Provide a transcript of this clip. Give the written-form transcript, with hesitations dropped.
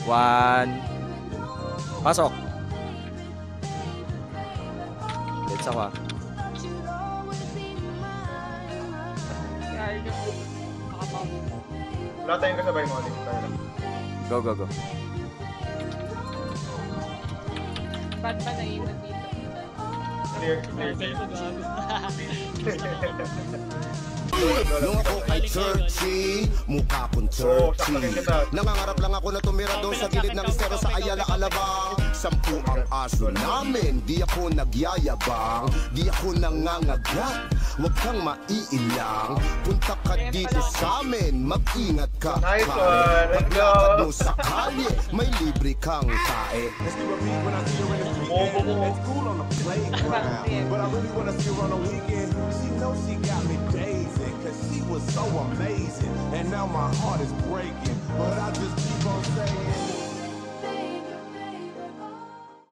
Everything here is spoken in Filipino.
One. Pasok. Let's ako ah. Wala tayong kasabay mo ulit. Go, go, go. Ba't pa naiwan dito? Clear, clear, clear. Nung ako kay Churchy, mukha kong Churchy. Nangangarap lang ako na tumira doon sa gilid ng estero sa Ayala, Alabang. 10 ang aso namin, di ako nagyayabang, di ako nangangagat. Huwag kang maiilang, punta ka dito sa amin, mag-ingat ka. Nice one, let's go. Maglakad mo sa kalye, may libre kang tae. Bobo mo. But I really wanna see her on the weekend. She knows she got me dazing, cause she was so amazing. And now my heart is breaking.